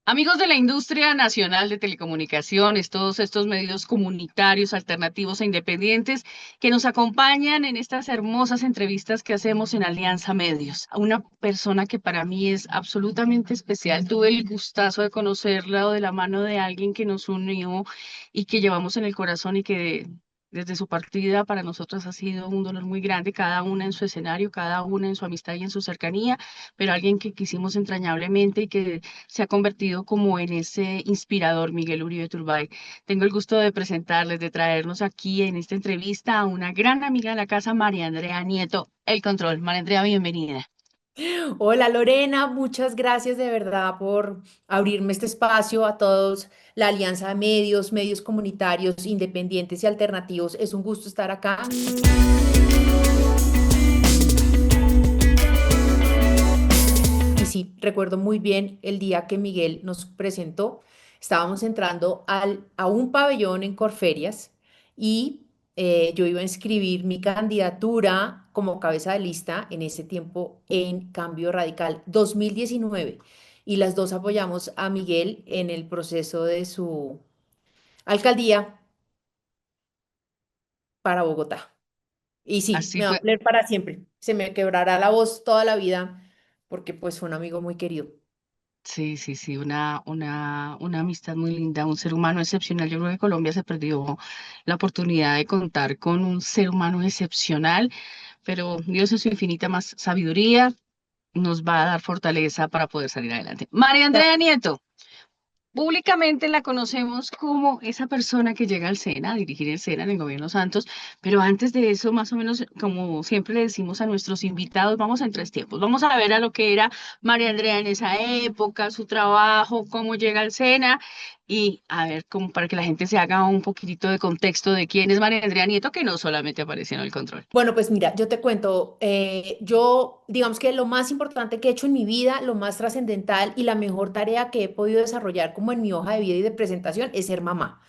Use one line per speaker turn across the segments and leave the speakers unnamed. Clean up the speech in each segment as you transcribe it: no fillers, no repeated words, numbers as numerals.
Amigos de la industria nacional de telecomunicaciones, todos estos medios comunitarios, alternativos e independientes que nos acompañan en estas hermosas entrevistas que hacemos en Alianza Medios. A una persona que para mí es absolutamente especial. Tuve el gustazo de conocerla o de la mano de alguien que nos unió y que llevamos en el corazón y que desde su partida para nosotros ha sido un dolor muy grande, cada una en su escenario, cada una en su amistad y en su cercanía, pero alguien que quisimos entrañablemente y que se ha convertido como en ese inspirador, Miguel Uribe Turbay. Tengo el gusto de presentarles, de traernos aquí en esta entrevista a una gran amiga de la casa, María Andrea Nieto, El Control. María Andrea, bienvenida.
Hola Lorena, muchas gracias de verdad por abrirme este espacio a todos, la Alianza de Medios, medios comunitarios, independientes y alternativos. Es un gusto estar acá. Y sí, recuerdo muy bien el día que Miguel nos presentó. Estábamos entrando a un pabellón en Corferias y yo iba a inscribir mi candidatura como cabeza de lista en ese tiempo en Cambio Radical 2019. Y las dos apoyamos a Miguel en el proceso de su alcaldía para Bogotá. Y sí,
Así
me va a
fue.
doler para siempre. Se me quebrará la voz toda la vida porque pues fue un amigo muy querido.
Sí, sí, sí, una amistad muy linda, un ser humano excepcional. Yo creo que Colombia se perdió la oportunidad de contar con un ser humano excepcional, pero Dios en su infinita más sabiduría nos va a dar fortaleza para poder salir adelante. María Andrea Nieto. Públicamente la conocemos como esa persona que llega al SENA, a dirigir el SENA en el Gobierno Santos, pero antes de eso, más o menos, como siempre le decimos a nuestros invitados, vamos en tres tiempos. Vamos a ver a lo que era María Andrea en esa época, su trabajo, cómo llega al SENA y a ver, como para que la gente se haga un poquitito de contexto de quién es María Andrea Nieto, que no solamente apareció en el control.
Bueno, pues mira, yo te cuento, yo digamos que lo más importante que he hecho en mi vida, lo más trascendental y la mejor tarea que he podido desarrollar como en mi hoja de vida y de presentación es ser mamá.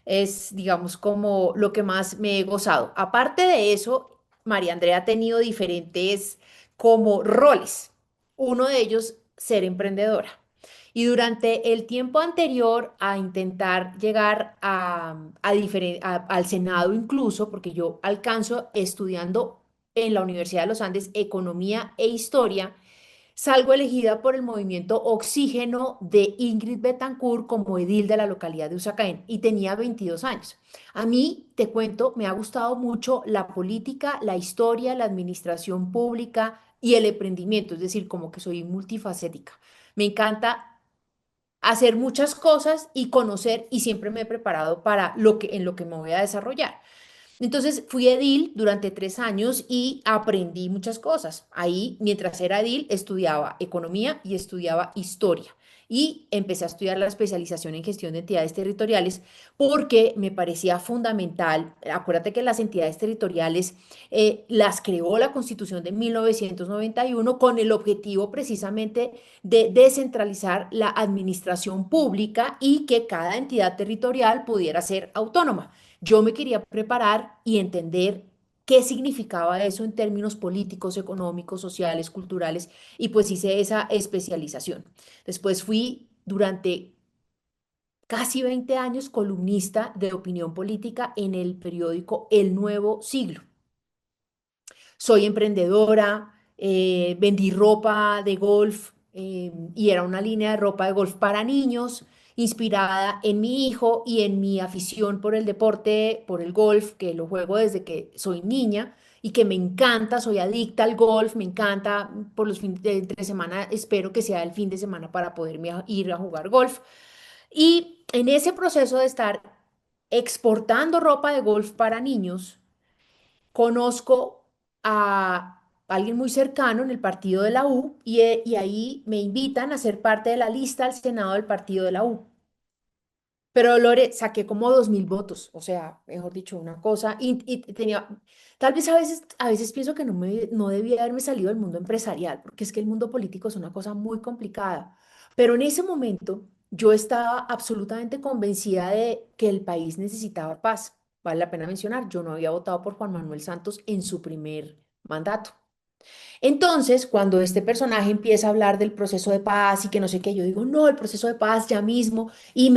Es, digamos, como lo que más me he gozado. Aparte de eso, María Andrea ha tenido diferentes como roles. Uno de ellos, ser emprendedora. Y durante el tiempo anterior a intentar llegar al Senado incluso, porque yo alcanzo estudiando en la Universidad de los Andes Economía e Historia, salgo elegida por el movimiento Oxígeno de Ingrid Betancourt como edil de la localidad de Usacaén y tenía 22 años. A mí, te cuento, me ha gustado mucho la política, la historia, la administración pública y el emprendimiento, es decir, como que soy multifacética. Me encanta hacer muchas cosas y conocer y siempre me he preparado para en lo que me voy a desarrollar. Entonces fui edil durante 3 años y aprendí muchas cosas. Ahí, mientras era edil, estudiaba economía y estudiaba historia. Y empecé a estudiar la especialización en gestión de entidades territoriales porque me parecía fundamental. Acuérdate que las entidades territoriales las creó la Constitución de 1991 con el objetivo precisamente de descentralizar la administración pública y que cada entidad territorial pudiera ser autónoma. Yo me quería preparar y entender qué significaba eso en términos políticos, económicos, sociales, culturales, y pues hice esa especialización. Después fui durante casi 20 años columnista de opinión política en el periódico El Nuevo Siglo. Soy emprendedora, vendí ropa de golf y era una línea de ropa de golf para niños, inspirada en mi hijo y en mi afición por el deporte, por el golf, que lo juego desde que soy niña y que me encanta, soy adicta al golf, me encanta por los fines de entre semana, espero que sea el fin de semana para poderme ir a jugar golf. Y en ese proceso de estar exportando ropa de golf para niños, conozco a alguien muy cercano en el partido de la U y ahí me invitan a ser parte de la lista al Senado del partido de la U. Pero Lore, saqué como 2000 votos, o sea, mejor dicho, una cosa, y tenía, tal vez a veces pienso que no debía haberme salido del mundo empresarial, porque es que el mundo político es una cosa muy complicada, pero en ese momento yo estaba absolutamente convencida de que el país necesitaba paz. Vale la pena mencionar, yo no había votado por Juan Manuel Santos en su primer mandato. Entonces, cuando este personaje empieza a hablar del proceso de paz y que no sé qué, yo digo, no, el proceso de paz ya mismo, y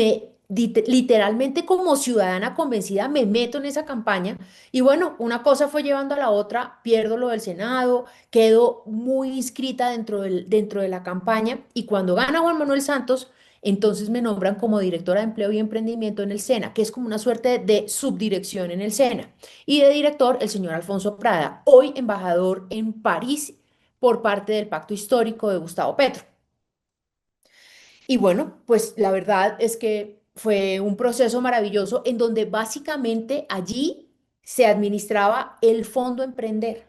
literalmente como ciudadana convencida me meto en esa campaña, y bueno, una cosa fue llevando a la otra, pierdo lo del Senado, quedo muy inscrita dentro de la campaña, y cuando gana Juan Manuel Santos, entonces me nombran como directora de Empleo y Emprendimiento en el SENA, que es como una suerte de subdirección en el SENA. Y de director, el señor Alfonso Prada, hoy embajador en París por parte del Pacto Histórico de Gustavo Petro. Y bueno, pues la verdad es que fue un proceso maravilloso en donde básicamente allí se administraba el Fondo Emprender,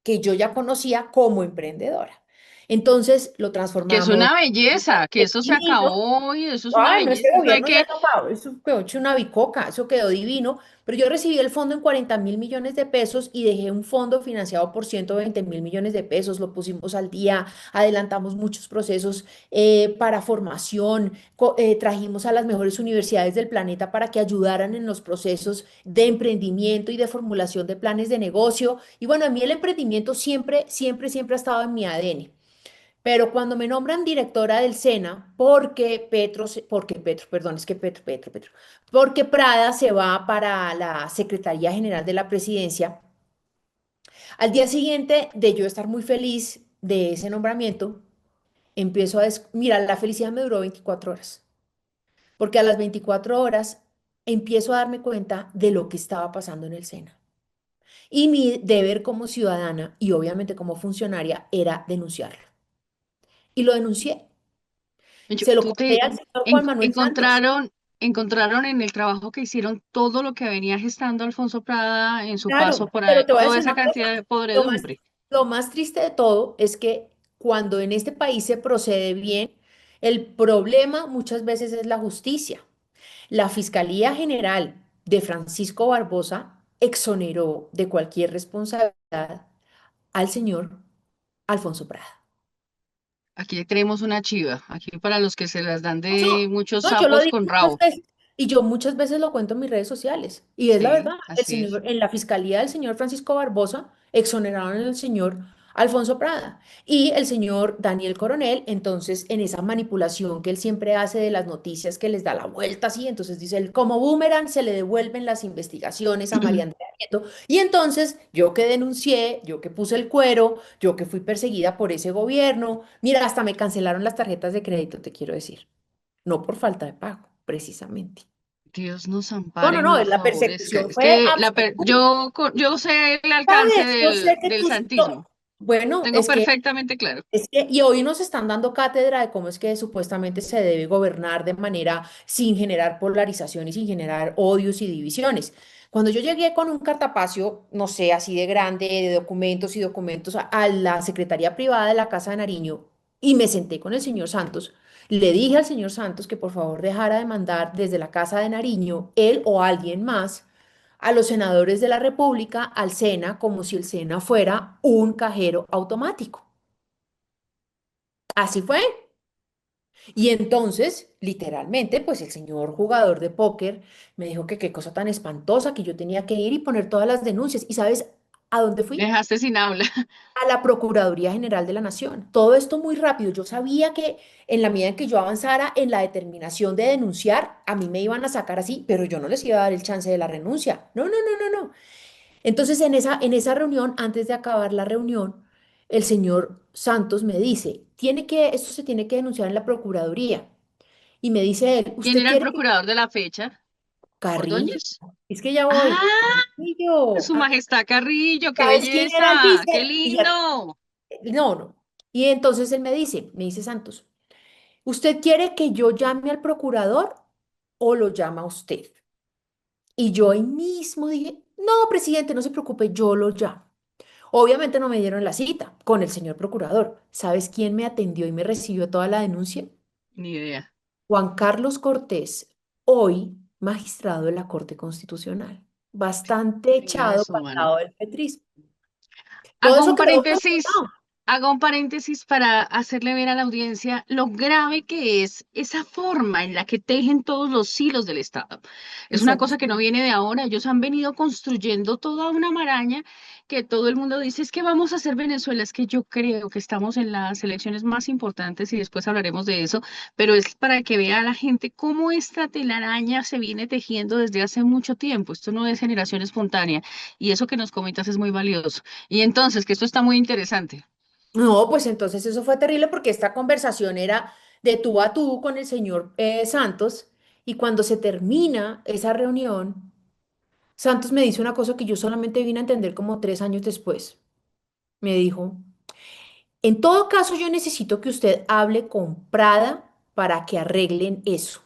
que yo ya conocía como emprendedora. Entonces lo
Que es
transformamos
una belleza, que
en
eso se
divino.
acabó y eso es una
Ay, no, este
belleza. Eso hay
gobierno ya
que,
ha acabado, eso quedó hecho una bicoca, eso quedó divino, pero yo recibí el fondo en 40.000 millones de pesos y dejé un fondo financiado por 120.000 millones de pesos, lo pusimos al día, adelantamos muchos procesos para formación, trajimos a las mejores universidades del planeta para que ayudaran en los procesos de emprendimiento y de formulación de planes de negocio. Y bueno, a mí el emprendimiento siempre, siempre, siempre ha estado en mi ADN. Pero cuando me nombran directora del SENA, porque Petro, perdón, es que Petro, porque Prada se va para la Secretaría General de la Presidencia, al día siguiente de yo estar muy feliz de ese nombramiento, empiezo mira, la felicidad me duró 24 horas, porque a las 24 horas empiezo a darme cuenta de lo que estaba pasando en el SENA. Y mi deber como ciudadana y obviamente como funcionaria era denunciarlo. Y lo denuncié. Se lo
tú
conté
te
al señor Juan Manuel Santos.
encontraron en el trabajo que hicieron todo lo que venía gestando Alfonso Prada en su paso
Claro,
por ahí,
pero te voy a
toda
decir
esa
una cosa.
cantidad de
Lo más,
podredumbre.
lo más triste de todo es que cuando en este país se procede bien, el problema muchas veces es la justicia. La Fiscalía General de Francisco Barbosa exoneró de cualquier responsabilidad al señor Alfonso Prada.
Aquí tenemos una chiva, aquí para los que se las dan
Yo,
de muchos
no, yo lo
sapos
digo
con
muchas
rabo.
veces y yo muchas veces lo cuento en mis redes sociales. Y es la verdad,
Sí,
el
así es.
señor, en la fiscalía del señor Francisco Barbosa exoneraron al señor Alfonso Prada y el señor Daniel Coronel, entonces en esa manipulación que él siempre hace de las noticias que les da la vuelta así, entonces dice él, como boomerang se le devuelven las investigaciones a María Andrea Nieto. Y entonces yo que denuncié, yo que puse el cuero, yo que fui perseguida por ese gobierno, mira, hasta me cancelaron las tarjetas de crédito, te quiero decir. No por falta de pago, precisamente.
Dios nos
No,
ampare
no,
y
no,
nos
la
favorezca.
persecución
Es
fue
que
absoluta.
yo sé el alcance
¿Sabes? Yo sé que
del
tú...
santismo.
Bueno,
Tengo perfectamente claro.
y hoy nos están dando cátedra de cómo es que supuestamente se debe gobernar de manera sin generar polarización y sin generar odios y divisiones. Cuando yo llegué con un cartapacio, no sé, así de grande, de documentos y documentos a la Secretaría Privada de la Casa de Nariño y me senté con el señor Santos, le dije al señor Santos que por favor dejara de mandar desde la Casa de Nariño, él o alguien más, a los senadores de la República al SENA como si el SENA fuera un cajero automático. Así fue. Y entonces, literalmente, pues el señor jugador de póker me dijo que qué cosa tan espantosa, que yo tenía que ir y poner todas las denuncias. ¿Y sabes a dónde
Me
fui?
dejaste sin habla.
A la Procuraduría General de la Nación. Todo esto muy rápido. Yo sabía que en la medida en que yo avanzara en la determinación de denunciar, a mí me iban a sacar así, pero yo no les iba a dar el chance de la renuncia. No, no, no, no, no. Entonces, en esa reunión, antes de acabar la reunión, el señor Santos me dice, esto se tiene que denunciar en la Procuraduría. Y me dice él,
¿Quién
¿usted
era el
quiere
procurador de la fecha?
Carrillo?
¿Ordóñez?
Es que ya voy.
¡Ah!
Carrillo.
Su Majestad Carrillo, qué
¿Sabes quién era el
belleza,
vice?
qué
Y ya,
lindo.
no, no. Y entonces él me dice Santos, ¿usted quiere que yo llame al procurador o lo llama usted? Y yo ahí mismo dije, no, presidente, no se preocupe, yo lo llamo. Obviamente no me dieron la cita con el señor procurador. ¿Sabes quién me atendió y me recibió toda la denuncia?
Ni idea.
Juan Carlos Cortés, hoy magistrado de la Corte Constitucional, bastante
Tenga
echado
su
para el
mano.
lado del petrismo. Todo
Hago
eso
un
quedó
paréntesis,
documentado.
Hago un paréntesis para hacerle ver a la audiencia lo grave que es esa forma en la que tejen todos los hilos del Estado. Es una
Exacto.
cosa que no viene de ahora. Ellos han venido construyendo toda una maraña que todo el mundo dice, es que vamos a hacer Venezuela. Es que yo creo que estamos en las elecciones más importantes y después hablaremos de eso, pero es para que vea a la gente cómo esta telaraña se viene tejiendo desde hace mucho tiempo. Esto no es generación espontánea y eso que nos comentas es muy valioso. Y entonces, que esto está muy interesante.
No, pues entonces eso fue terrible porque esta conversación era de tú a tú con el señor Santos y cuando se termina esa reunión, Santos me dice una cosa que yo solamente vine a entender como 3 años después. Me dijo, en todo caso yo necesito que usted hable con Prada para que arreglen eso.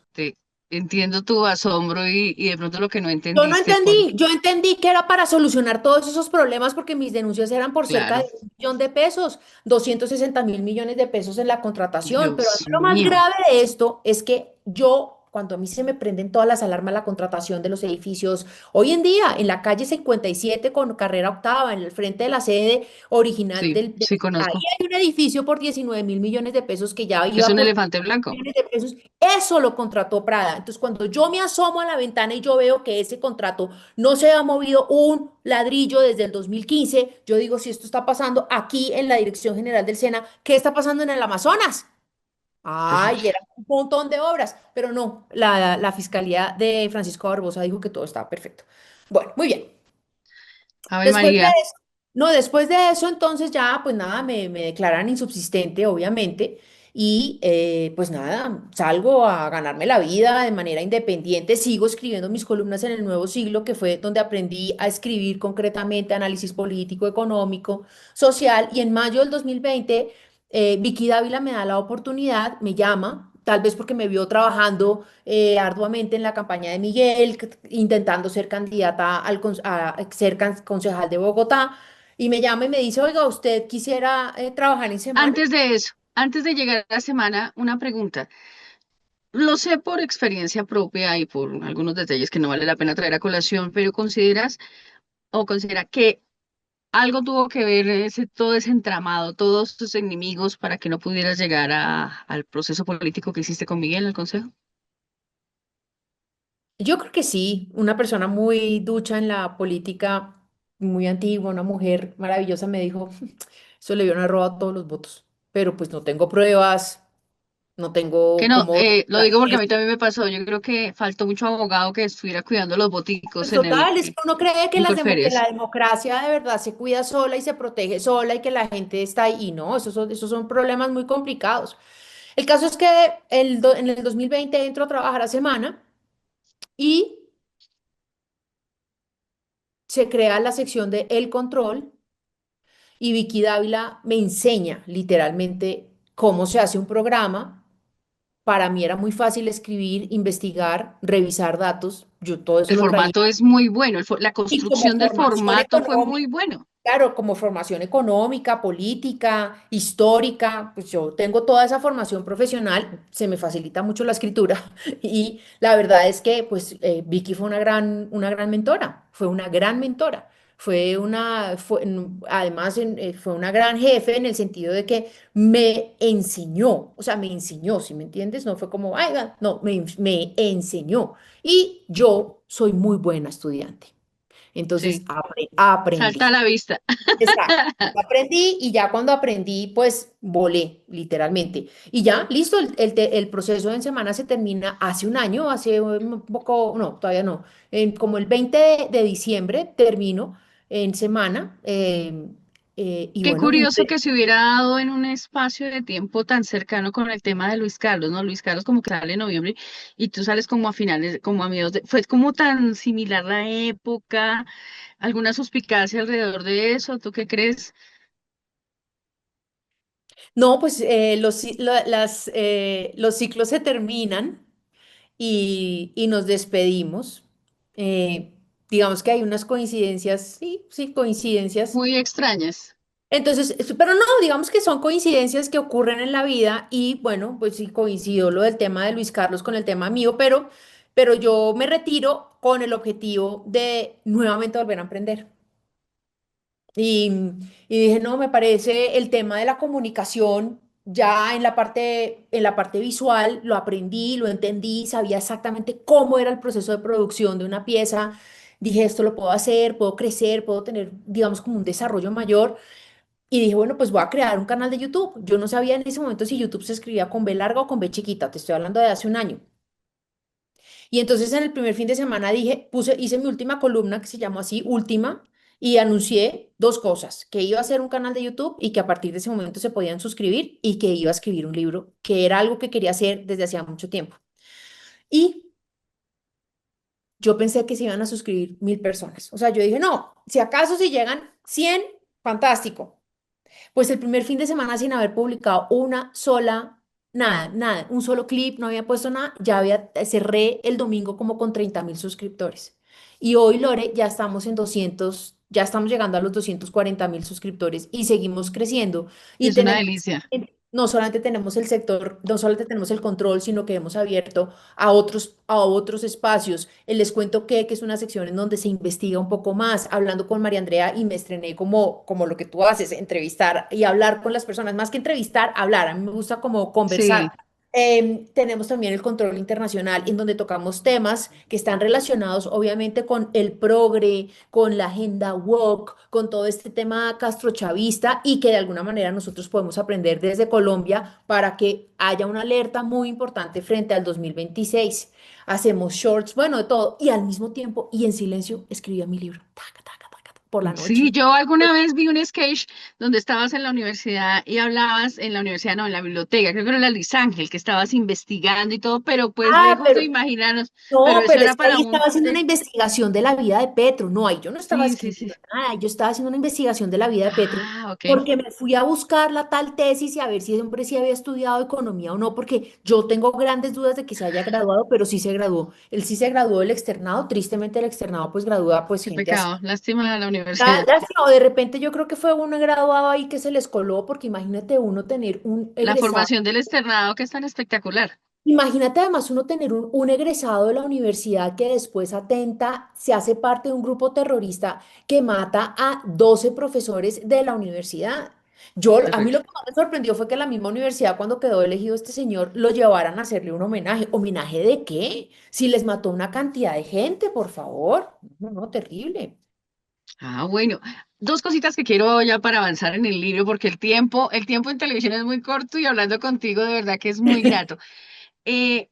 Te entiendo tu asombro y de pronto lo que no
Yo no
entendiste por,
entendí, yo entendí que era para solucionar todos esos problemas porque mis denuncias eran por cerca
claro,
de 1 millón de pesos, 260.000 millones de pesos en la contratación, pero a mí
Dios
lo más
mío.
grave de esto es que yo, cuando a mí se me prenden todas las alarmas a la contratación de los edificios, hoy en día en la calle 57 con carrera octava, en el frente de la sede original
Sí, sí
ahí
conozco.
hay un edificio por 19.000 millones de pesos que ya
Es
iba
un
por
elefante blanco.
millones de pesos, eso lo contrató Prada. Entonces, cuando yo me asomo a la ventana y yo veo que ese contrato no se ha movido un ladrillo desde el 2015, yo digo, si esto está pasando aquí en la Dirección General del SENA, ¿qué está pasando en el Amazonas? Ay,
Terrible.
era un montón de obras, pero no, la Fiscalía de Francisco Barbosa dijo que todo estaba perfecto. Bueno, muy bien.
Ave
Después de
María.
eso, no, después de eso, entonces ya, pues nada, me declaran insubsistente, obviamente, y pues nada, salgo a ganarme la vida de manera independiente, sigo escribiendo mis columnas en el Nuevo Siglo, que fue donde aprendí a escribir concretamente análisis político, económico, social, y en mayo del 2020, Vicky Dávila me da la oportunidad, me llama. Tal vez porque me vio trabajando arduamente en la campaña de Miguel, intentando ser candidata a ser concejal de Bogotá, y me llama y me dice, oiga, ¿usted quisiera trabajar en semana?
Antes de eso, antes de llegar a la semana, una pregunta. Lo sé por experiencia propia y por algunos detalles que no vale la pena traer a colación, pero ¿consideras o considera que algo tuvo que ver todo ese entramado, todos tus enemigos para que no pudieras llegar al proceso político que hiciste con Miguel en el Consejo?
Yo creo que sí, una persona muy ducha en la política, muy antigua, una mujer maravillosa, me dijo, eso le vieron a robado todos los votos, pero pues no tengo pruebas, no
Que
tengo
no,
cómo...
lo digo porque a mí también me pasó. Yo creo que faltó mucho abogado que estuviera cuidando los boticos
Pues
en
total, es que uno cree que, que
Incorferias.
la democracia de verdad se cuida sola y se protege sola y que la gente está ahí. Y no, esos son problemas muy complicados. El caso es que en el 2020 entro a trabajar a semana y se crea la sección de El Control y Vicky Dávila me enseña literalmente cómo se hace un programa. Para mí era muy fácil escribir, investigar, revisar datos. Yo todo eso
El
lo traía.
formato es muy bueno. La
Y como
construcción del
formación
formato fue
económica.
muy bueno.
Claro, como formación económica, política, histórica, pues yo tengo toda esa formación profesional, se me facilita mucho la escritura y la verdad es que pues Vicky fue una gran mentora, fue una gran mentora, además fue una gran jefe en el sentido de que me enseñó, o sea, me enseñó, ¿si me entiendes? No fue como, ay, no, me enseñó y yo soy muy buena estudiante, entonces
Sí, salta a
aprendí.
la vista.
Exacto. Aprendí y ya cuando aprendí, pues volé, literalmente. Y ya, listo, el proceso en semana se termina hace un año, hace un poco, no, todavía no, como el 20 de diciembre termino en semana. Y
Qué
bueno,
curioso que se hubiera dado en un espacio de tiempo tan cercano con el tema de Luis Carlos, ¿no? Luis Carlos como que sale en noviembre y tú sales como a finales, como a mediados de, fue como tan similar la época, alguna suspicacia alrededor de eso, ¿tú qué crees?
no, pues los ciclos se terminan y nos despedimos. Digamos que hay unas coincidencias, sí, sí, coincidencias.
Muy extrañas.
Entonces, pero no, digamos que son coincidencias que ocurren en la vida y bueno, pues sí coincidió lo del tema de Luis Carlos con el tema mío, pero yo me retiro con el objetivo de nuevamente volver a emprender. Y, y dije, no, me parece el tema de la comunicación, ya en la parte visual, lo aprendí, lo entendí, sabía exactamente cómo era el proceso de producción de una pieza. Dije, esto lo puedo hacer, puedo crecer, puedo tener, digamos, como un desarrollo mayor. Y dije, bueno, pues voy a crear un canal de YouTube. Yo no sabía en ese momento si YouTube se escribía con B larga o con B chiquita, te estoy hablando de hace un año. Y entonces en el primer fin de semana hice mi última columna que se llamó así, Última, y anuncié dos cosas, que iba a hacer un canal de YouTube y que a partir de ese momento se podían suscribir y que iba a escribir un libro, que era algo que quería hacer desde hacía mucho tiempo. Y yo pensé que se iban a suscribir 1000 personas. O sea, yo dije, no, si acaso si llegan 100, fantástico. Pues el primer fin de semana sin haber publicado una sola, nada, nada, un solo clip, no había puesto nada, cerré el domingo como con 30.000 suscriptores. Y hoy, Lore, ya estamos en 200, ya estamos llegando a los 240.000 suscriptores y seguimos creciendo.
Y
Y
es una
tenemos,
delicia.
no solamente tenemos el sector, no solamente tenemos el control, sino que hemos abierto a otros espacios. Les cuento que es una sección en donde se investiga un poco más, hablando con María Andrea y me estrené como lo que tú haces, entrevistar y hablar con las personas, más que entrevistar, hablar. A mí me gusta como conversar.
Sí,
Tenemos también el control internacional, en donde tocamos temas que están relacionados obviamente con el progre, con la agenda woke, con todo este tema castrochavista y que de alguna manera nosotros podemos aprender desde Colombia para que haya una alerta muy importante frente al 2026. Hacemos shorts, bueno, de todo, y al mismo tiempo y en silencio escribía mi libro, taca, taca, taca, taca, por la
sí,
noche.
yo alguna vez vi un sketch donde estabas en la universidad y hablabas, en la universidad no, en la biblioteca, creo que era la Luis Ángel, que estabas investigando y todo, pero pues
Ah,
lejos de
pero
imaginarnos, pero
no,
eso
pero
era
es que
para
ahí
un...
estaba haciendo una investigación de la vida de Petro. No, ahí yo no estaba
Sí, sí, sí.
escribiendo nada, yo estaba haciendo una investigación de la vida de Petro
Ah, ok.
porque me fui a buscar la tal tesis y a ver si ese hombre sí había estudiado economía o no, porque yo tengo grandes dudas de que se haya graduado, pero sí se graduó. Él sí se graduó del externado, tristemente el externado pues gradúa pues
Qué
gente así.
pecado, lástima de la universidad.
Lástima, o de repente yo creo que fue un graduado ahí que se les coló, porque imagínate uno tener un
La
egresado.
formación del externado que es tan espectacular.
Imagínate además uno tener un egresado de la universidad que después atenta, se hace parte de un grupo terrorista que mata a 12 profesores de la universidad. A mí
Terrible.
lo que más me sorprendió fue que la misma universidad, cuando quedó elegido este señor, lo llevaran a hacerle un homenaje. ¿Homenaje de qué? Si les mató una cantidad de gente, por favor. No, no, terrible.
Ah, bueno. Dos cositas que quiero ya para avanzar en el libro, porque el tiempo en televisión es muy corto y hablando contigo de verdad que es muy grato. Eh,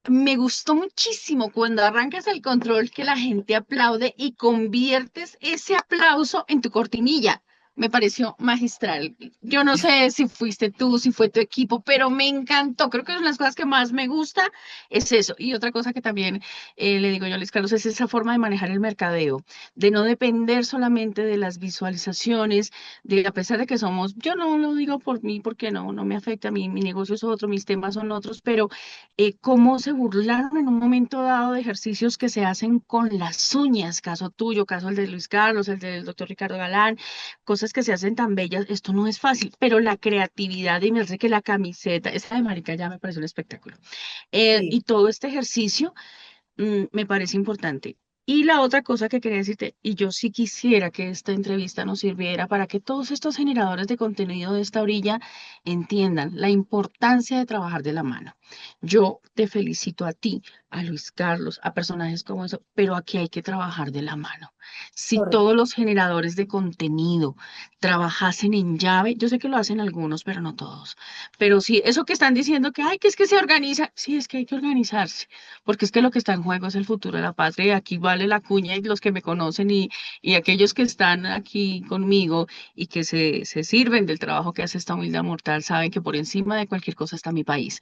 Me gustó muchísimo cuando arrancas el control que la gente aplaude y conviertes ese aplauso en tu cortinilla. Me pareció magistral. Yo no sé si fuiste tú, si fue tu equipo, pero me encantó. Creo que una de las cosas que más me gusta es eso. Y otra cosa que también le digo yo a Luis Carlos es esa forma de manejar el mercadeo, de no depender solamente de las visualizaciones, de a pesar de que somos, yo no lo digo por mí porque no me afecta a mí, mi negocio es otro, mis temas son otros, pero cómo se burlaron en un momento dado de ejercicios que se hacen con las uñas, caso tuyo, caso el de Luis Carlos, el del doctor Ricardo Galán, cosas que se hacen tan bellas, esto no es fácil, pero la creatividad y me parece que la camiseta, esa de marica ya me parece un espectáculo.
Sí,
Y todo este ejercicio me parece importante. Y la otra cosa que quería decirte, y yo sí quisiera que esta entrevista nos sirviera para que todos estos generadores de contenido de esta orilla entiendan la importancia de trabajar de la mano. Yo te felicito a ti, a Luis Carlos, a personajes como eso, pero aquí hay que trabajar de la mano. Si
correcto.
todos los generadores de contenido trabajasen en llave, yo sé que lo hacen algunos, pero no todos. Pero sí, eso que están diciendo que, ay, que es que se organiza, sí, es que hay que organizarse porque es que lo que está en juego es el futuro de la patria y aquí vale la cuña y los que me conocen y aquellos que están aquí conmigo y que se sirven del trabajo que hace esta humildad mortal saben que por encima de cualquier cosa está mi país.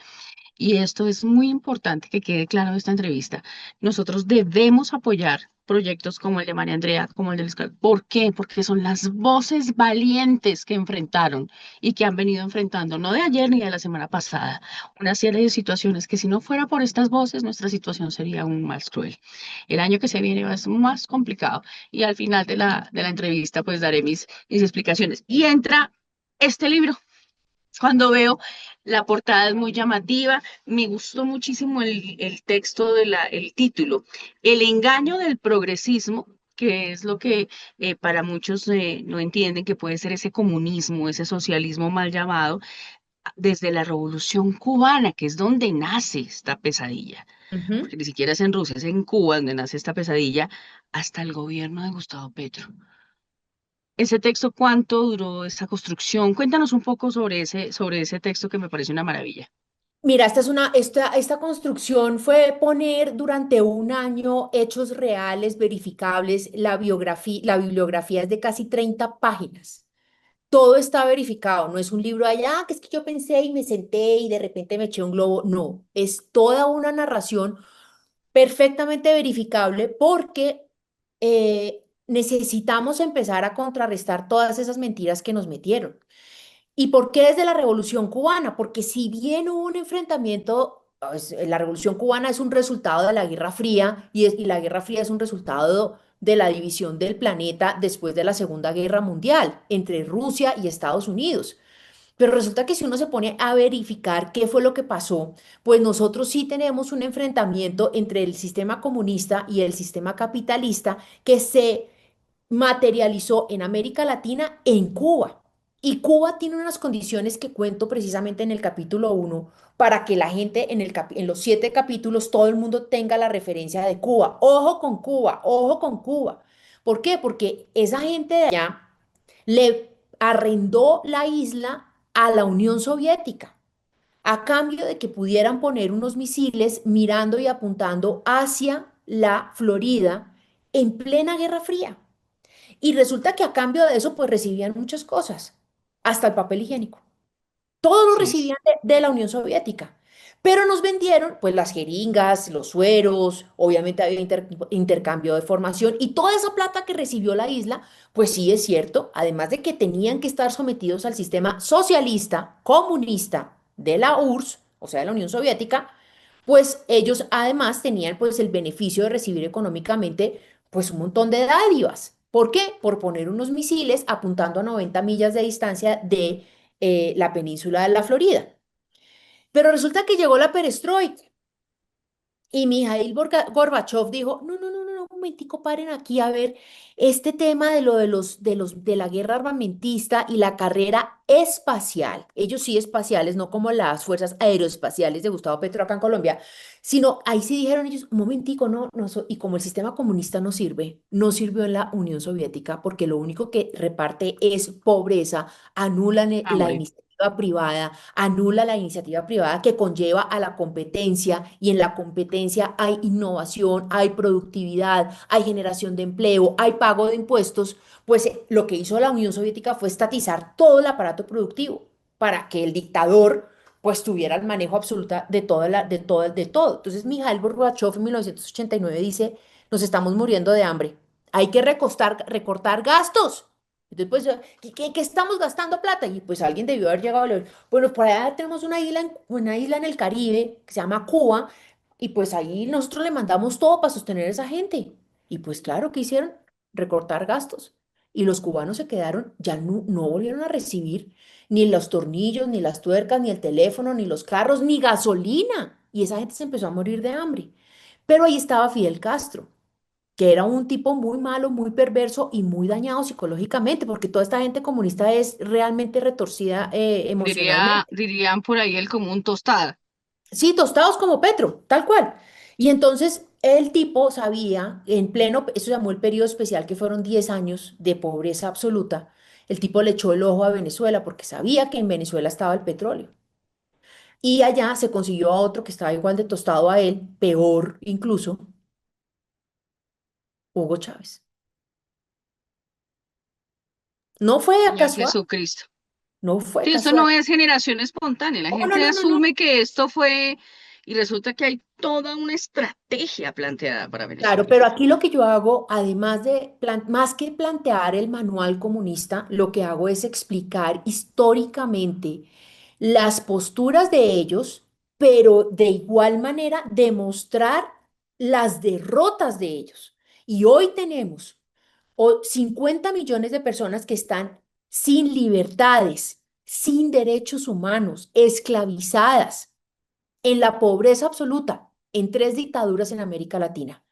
Y esto es muy importante que quede claro en esta entrevista. Nosotros debemos apoyar proyectos como el de María Andrea, como el de Luis Carlos. ¿Por qué? Porque son las voces valientes que enfrentaron y que han venido enfrentando, no de ayer ni de la semana pasada, una serie de situaciones que si no fuera por estas voces, nuestra situación sería aún más cruel. El año que se viene va a ser más complicado y al final de la entrevista pues daré mis explicaciones. Y entra este libro. Cuando veo la portada es muy llamativa, me gustó muchísimo el texto el título, El engaño del progresismo que es lo que para muchos no entienden que puede ser ese comunismo, ese socialismo mal llamado, desde la Revolución Cubana, que es donde nace esta pesadilla,
Ujú.
porque ni siquiera es en Rusia, es en Cuba donde nace esta pesadilla, hasta el gobierno de Gustavo Petro. Ese texto, ¿cuánto duró esa construcción? Cuéntanos un poco sobre ese texto que me parece una maravilla.
Mira, esta construcción fue poner durante un año hechos reales, verificables. La bibliografía es de casi 30 páginas. Todo está verificado, no es un libro allá, que es que yo pensé y me senté y de repente me eché un globo. No, es toda una narración perfectamente verificable porque necesitamos empezar a contrarrestar todas esas mentiras que nos metieron. ¿Y por qué desde la Revolución Cubana? Porque si bien hubo un enfrentamiento, pues, la Revolución Cubana es un resultado de la Guerra Fría y la Guerra Fría es un resultado de la división del planeta después de la Segunda Guerra Mundial entre Rusia y Estados Unidos. Pero resulta que si uno se pone a verificar qué fue lo que pasó, pues nosotros sí tenemos un enfrentamiento entre el sistema comunista y el sistema capitalista que se materializó en América Latina, en Cuba. Y Cuba tiene unas condiciones que cuento precisamente en el capítulo 1 para que la gente en los 7 capítulos, todo el mundo tenga la referencia de Cuba. Ojo con Cuba, ojo con Cuba. ¿Por qué? Porque esa gente de allá le arrendó la isla a la Unión Soviética a cambio de que pudieran poner unos misiles mirando y apuntando hacia la Florida en plena Guerra Fría. Y resulta que a cambio de eso, pues recibían muchas cosas, hasta el papel higiénico. Todo lo
Sí, sí.
recibían de la Unión Soviética. Pero nos vendieron, pues, las jeringas, los sueros, obviamente había intercambio de formación y toda esa plata que recibió la isla, pues sí es cierto, además de que tenían que estar sometidos al sistema socialista, comunista de la URSS, o sea, de la Unión Soviética, pues ellos además tenían pues el beneficio de recibir económicamente pues un montón de dádivas. ¿Por qué? Por poner unos misiles apuntando a 90 millas de distancia de la península de la Florida. Pero resulta que llegó la perestroika y Mikhail Gorbachev dijo, no, no, no, no, no, un momentico, paren aquí a ver este tema de lo de la guerra armamentista y la carrera espacial. Ellos sí espaciales, no como las fuerzas aeroespaciales de Gustavo Petro acá en Colombia, sino ahí sí dijeron ellos, un momentico, no, no, y como el sistema comunista no sirve, no sirvió en la Unión Soviética porque lo único que reparte es pobreza, anulan la
Hambre.
iniciativa privada, anula la iniciativa privada que conlleva a la competencia y en la competencia hay innovación, hay productividad, hay generación de empleo, hay pago de impuestos, pues lo que hizo la Unión Soviética fue estatizar todo el aparato productivo para que el dictador pues tuviera el manejo absoluta de de todo. Entonces, Mikhail Gorbachev en 1989 dice, nos estamos muriendo de hambre, hay que recortar gastos. Entonces, pues, ¿qué estamos gastando plata? Y pues alguien debió haber llegado a leer, bueno, por allá tenemos una isla en el Caribe que se llama Cuba, y pues ahí nosotros le mandamos todo para sostener a esa gente. Y pues claro, ¿qué hicieron? Recortar gastos. Y los cubanos se quedaron, ya no volvieron a recibir ni los tornillos, ni las tuercas, ni el teléfono, ni los carros, ni gasolina. Y esa gente se empezó a morir de hambre. Pero ahí estaba Fidel Castro, que era un tipo muy malo, muy perverso y muy dañado psicológicamente, porque toda esta gente comunista es realmente retorcida emocionalmente.
Dirían por ahí el común tostada.
Sí, tostados como Petro, tal cual. Y entonces el tipo sabía, en pleno, eso llamó el periodo especial, que fueron 10 años de pobreza absoluta, el tipo le echó el ojo a Venezuela porque sabía que en Venezuela estaba el petróleo. Y allá se consiguió a otro que estaba igual de tostado a él, peor incluso, Hugo Chávez. No fue
Señor
casual,
Jesucristo.
no fue
Sí, esto
casual.
no es generación espontánea. La
Oh, no,
gente
no, no, no.
asume que esto fue y resulta que hay toda una estrategia planteada para
Claro,
Venezuela.
pero aquí lo que yo hago, además de, más que plantear el manual comunista, lo que hago es explicar históricamente las posturas de ellos, pero de igual manera demostrar las derrotas de ellos. Y hoy tenemos 50 millones de personas que están sin libertades, sin derechos humanos, esclavizadas, en la pobreza absoluta, en 3 dictaduras en América Latina.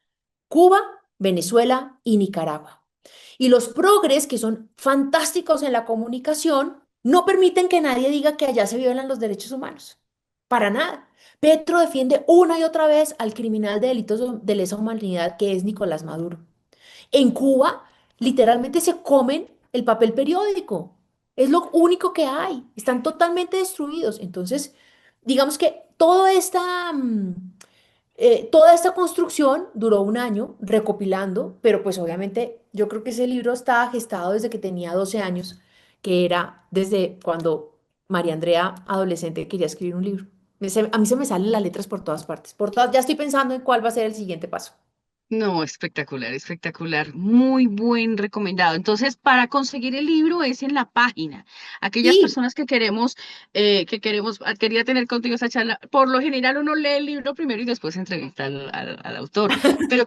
Cuba, Venezuela y Nicaragua. Y los progres, que son fantásticos en la comunicación, no permiten que nadie diga que allá se violan los derechos humanos. Para nada. Petro defiende una y otra vez al criminal de delitos de lesa humanidad que es Nicolás Maduro. En Cuba, literalmente se comen el papel periódico. Es lo único que hay. Están totalmente destruidos. Entonces, digamos que toda esta construcción duró un año recopilando, pero pues obviamente yo creo que ese libro estaba gestado desde que tenía 12 años, que era desde cuando María Andrea, adolescente, quería escribir un libro. A mí se me salen las letras por todas partes, por todas, ya estoy pensando en cuál va a ser el siguiente paso.
No, espectacular, espectacular. Muy buen recomendado. Entonces, para conseguir el libro es en la página. Aquellas
Sí,
personas que queremos, quería tener contigo esa charla. Por lo general uno lee el libro primero y después entrevista al autor. Pero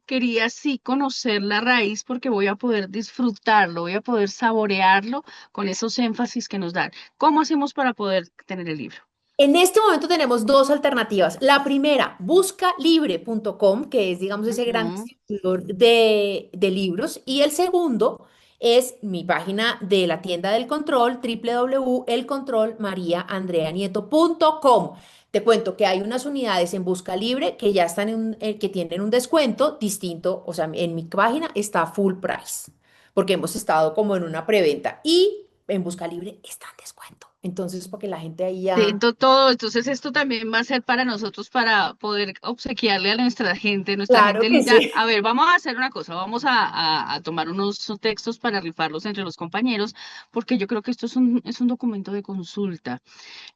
quería sí conocer la raíz porque voy a poder disfrutarlo, voy a poder saborearlo con esos énfasis que nos dan. ¿Cómo hacemos para poder tener el libro?
en este momento tenemos dos alternativas. La primera, buscalibre.com, que es, digamos, ese gran
Ujú.
distribuidor de libros. Y el segundo es mi página de la tienda del control, www.elcontrolmariaandreanieto.com. Te cuento que hay unas unidades en Busca Libre que ya están que tienen un descuento distinto. O sea, en mi página está full price, porque hemos estado como en una preventa. Y en Busca Libre está en descuento. Entonces, porque la gente ahí ya...
Todo, entonces esto también va a ser para nosotros para poder obsequiarle a nuestra
Claro
gente
que
linda.
sí.
A ver, vamos a hacer una cosa, vamos a tomar unos textos para rifarlos entre los compañeros, porque yo creo que esto es un documento de consulta.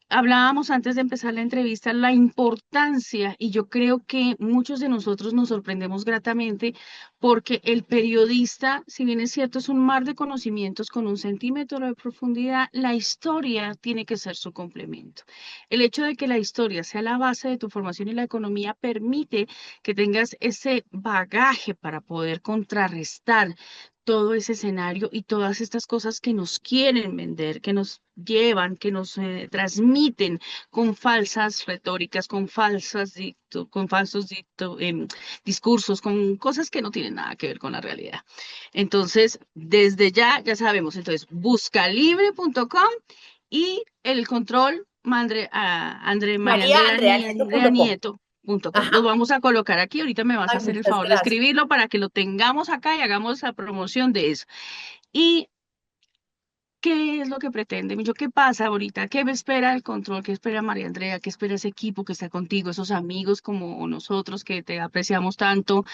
Hablábamos antes de empezar la entrevista la importancia y yo creo que muchos de nosotros nos sorprendemos gratamente porque el periodista, si bien es cierto, es un mar de conocimientos con un centímetro de profundidad, la historia tiene que ser su complemento. El hecho de que la historia sea la base de tu formación y la economía permite que tengas ese bagaje para poder contrarrestar todo ese escenario y todas estas cosas que nos quieren vender, que nos llevan, que nos transmiten con falsas retóricas, con falsos discursos, con cosas que no tienen nada que ver con la realidad. Entonces, desde ya sabemos, entonces, buscalibre.com y el control María Andrea
MariaAndreanieto.com.
Nieto.com.
Ajá.
Los vamos a colocar aquí. Ahorita me vas a
Ay,
hacer el
muchas
favor de
gracias.
escribirlo para que lo tengamos acá y hagamos la promoción de eso. ¿Y qué es lo que pretende? Yo, ¿qué pasa ahorita? ¿Qué me espera el control? ¿Qué espera María Andrea? ¿Qué espera ese equipo que está contigo, esos amigos como nosotros que te apreciamos tanto?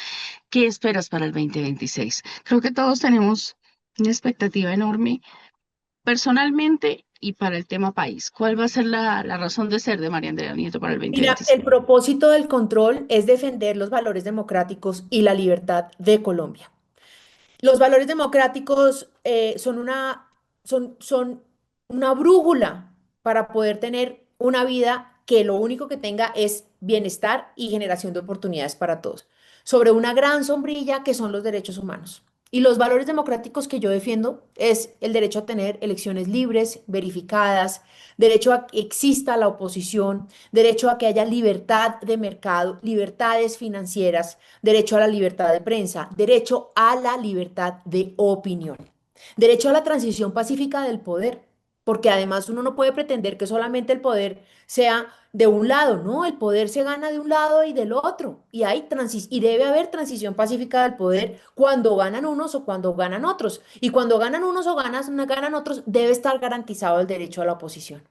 ¿Qué esperas para el 2026? Creo que todos tenemos una expectativa enorme personalmente y para el tema país. ¿Cuál va a ser la razón de ser de María Andrea Nieto para el
Mira,
2026?
el propósito del control es defender los valores democráticos y la libertad de Colombia. Los valores democráticos son una brújula para poder tener una vida que lo único que tenga es bienestar y generación de oportunidades para todos, sobre una gran sombrilla que son los derechos humanos. Y los valores democráticos que yo defiendo es el derecho a tener elecciones libres, verificadas, derecho a que exista la oposición, derecho a que haya libertad de mercado, libertades financieras, derecho a la libertad de prensa, derecho a la libertad de opinión, derecho a la transición pacífica del poder, porque además uno no puede pretender que solamente el poder sea de un lado, no, el poder se gana de un lado y del otro, y debe haber transición pacífica del poder cuando ganan unos o cuando ganan otros, y cuando ganan unos o ganan otros, debe estar garantizado el derecho a la oposición.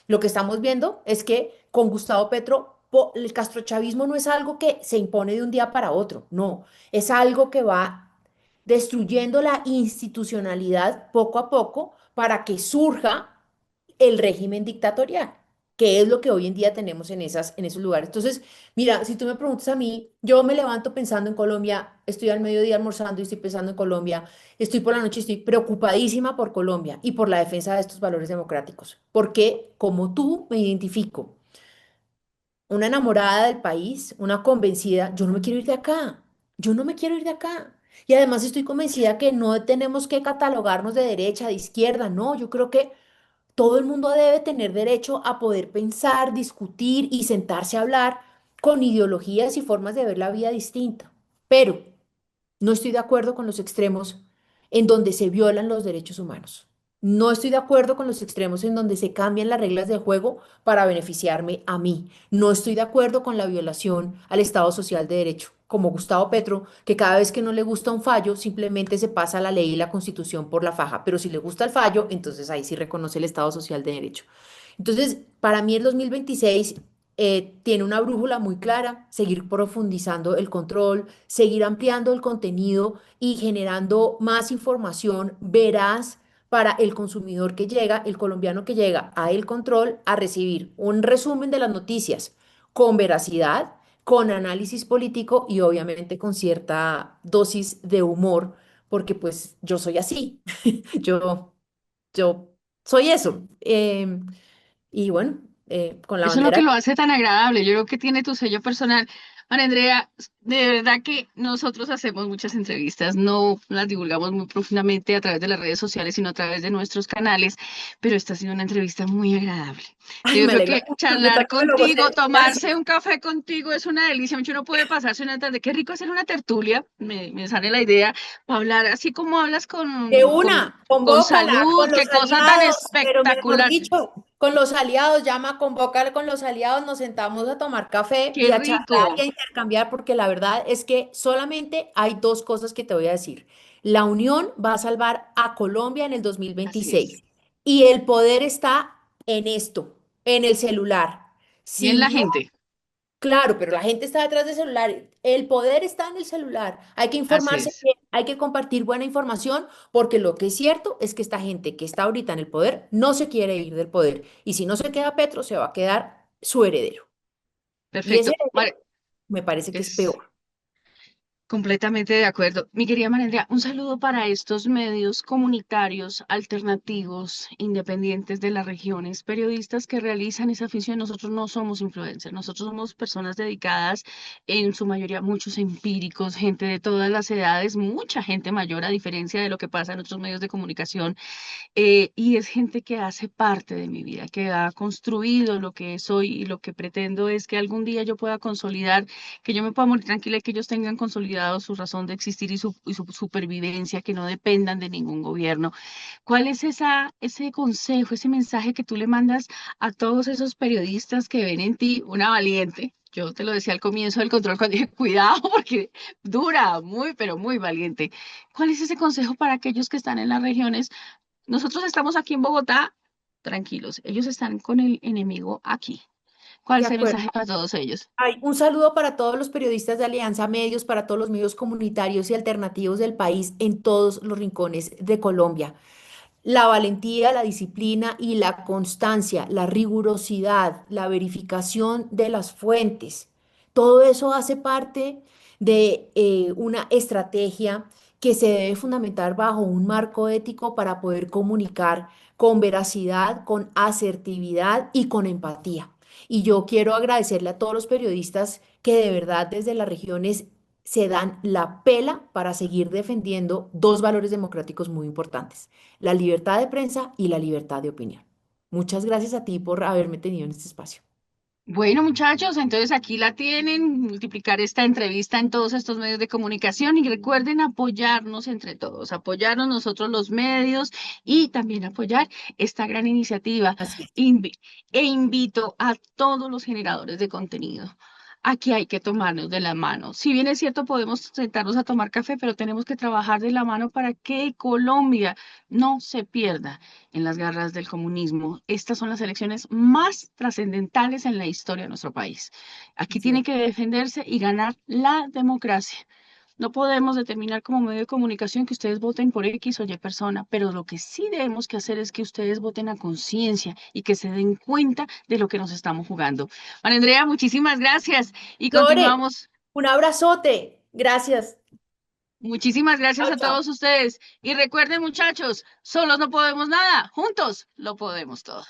Lo que estamos viendo es que con Gustavo Petro, el castrochavismo no es algo que se impone de un día para otro, no, es algo que va destruyendo la institucionalidad poco a poco para que surja el régimen dictatorial, que es lo que hoy en día tenemos en esos lugares. Entonces, mira, si tú me preguntas a mí, yo me levanto pensando en Colombia, estoy al mediodía almorzando y estoy pensando en Colombia, estoy por la noche, estoy preocupadísima por Colombia y por la defensa de estos valores democráticos, porque como tú me identifico, una enamorada del país, una convencida, yo no me quiero ir de acá, yo no me quiero ir de acá. Y además estoy convencida que no tenemos que catalogarnos de derecha, de izquierda, no, yo creo que todo el mundo debe tener derecho a poder pensar, discutir y sentarse a hablar con ideologías y formas de ver la vida distinta. pero no estoy de acuerdo con los extremos en donde se violan los derechos humanos. No estoy de acuerdo con los extremos en donde se cambian las reglas del juego para beneficiarme a mí. No estoy de acuerdo con la violación al Estado Social de Derecho, como Gustavo Petro, que cada vez que no le gusta un fallo, simplemente se pasa la ley y la Constitución por la faja. Pero si le gusta el fallo, entonces ahí sí reconoce el Estado Social de Derecho. Entonces, para mí el 2026 tiene una brújula muy clara, seguir profundizando el control, seguir ampliando el contenido y generando más información veraz para el consumidor que llega, el colombiano que llega a el control, a recibir un resumen de las noticias con veracidad, con análisis político y obviamente con cierta dosis de humor, porque pues yo soy así, yo, yo soy eso. Y bueno, con la
Eso es lo
bandera.
que lo hace tan agradable. Yo creo que tiene tu sello personal. Ana Andrea, de verdad que nosotros hacemos muchas entrevistas, no las divulgamos muy profundamente a través de las redes sociales, sino a través de nuestros canales, pero esta ha sido una entrevista muy agradable.
Ay,
Yo
me
creo
alegra
que
mucho, yo
charlar
también me lo
contigo,
gocé. Gracias.
tomarse un café contigo es una delicia. Mucho uno puede pasarse una tarde. Qué rico hacer una tertulia, me sale la idea, para hablar así como hablas
De
con,
una,
con
convócala
salud,
con
qué
los
cosa tan
aliados, pero mejor
espectacular.
dicho, con los aliados, llama, convócala con los aliados, nos sentamos a tomar café
Qué
y a charlar y
rico.
a intercambiar, porque la verdad es que solamente hay dos cosas que te voy a decir. La unión va a salvar a Colombia en el
Así es.
2026 y el poder está en esto, en el celular.
Y en
Si
la
no.
gente.
Claro, pero la gente está detrás del celular. El poder está en el celular. Hay que
Así
informarse
es.
bien, hay que compartir buena información, porque lo que es cierto es que esta gente que está ahorita en el poder no se quiere ir del poder. Y si no se queda Petro, se va a quedar su heredero. Y ese
Perfecto.
heredero me parece que es
Es
peor.
completamente de acuerdo. Mi querida María, un saludo para estos medios comunitarios, alternativos, independientes de las regiones, periodistas que realizan esa afición. Nosotros no somos influencers, nosotros somos personas dedicadas, en su mayoría muchos empíricos, gente de todas las edades, mucha gente mayor, a diferencia de lo que pasa en otros medios de comunicación. Y es gente que hace parte de mi vida, que ha construido lo que soy y lo que pretendo es que algún día yo pueda consolidar, que yo me pueda morir tranquila y que ellos tengan consolidado su razón de existir y su supervivencia, que no dependan de ningún gobierno. ¿Cuál es ese consejo, ese mensaje que tú le mandas a todos esos periodistas que ven en ti una valiente? Yo te lo decía al comienzo del control cuando dije, cuidado, porque dura, muy, pero muy valiente. ¿Cuál es ese consejo para aquellos que están en las regiones? Nosotros estamos aquí en Bogotá, tranquilos. Ellos están con el enemigo aquí. ¿Cuál
De
es el
acuerdo.
mensaje para todos ellos?
Ay, un saludo para todos los periodistas de Alianza Medios, para todos los medios comunitarios y alternativos del país en todos los rincones de Colombia. La valentía, la disciplina y la constancia, la rigurosidad, la verificación de las fuentes, todo eso hace parte de una estrategia que se debe fundamentar bajo un marco ético para poder comunicar con veracidad, con asertividad y con empatía. Y yo quiero agradecerle a todos los periodistas que de verdad desde las regiones se dan la pela para seguir defendiendo dos valores democráticos muy importantes: la libertad de prensa y la libertad de opinión. Muchas gracias a ti por haberme tenido en este espacio.
Bueno, muchachos, entonces aquí la tienen, multiplicar esta entrevista en todos estos medios de comunicación y recuerden apoyarnos entre todos, apoyarnos nosotros los medios y también apoyar esta gran iniciativa.
Así es.
Invi- e invito a todos los generadores de contenido. Aquí hay que tomarnos de la mano. Si bien es cierto, podemos sentarnos a tomar café, pero tenemos que trabajar de la mano para que Colombia no se pierda en las garras del comunismo. Estas son las elecciones más trascendentales en la historia de nuestro país. Aquí
Así es.
tiene que defenderse y ganar la democracia. No podemos determinar como medio de comunicación que ustedes voten por X o Y persona, pero lo que sí debemos que hacer es que ustedes voten a conciencia y que se den cuenta de lo que nos estamos jugando. María Andrea, muchísimas gracias y
Lore,
continuamos.
un abrazote. Gracias.
Muchísimas gracias
Chao,
a
chao.
todos ustedes. Y recuerden, muchachos, solos no podemos nada, juntos lo podemos todo.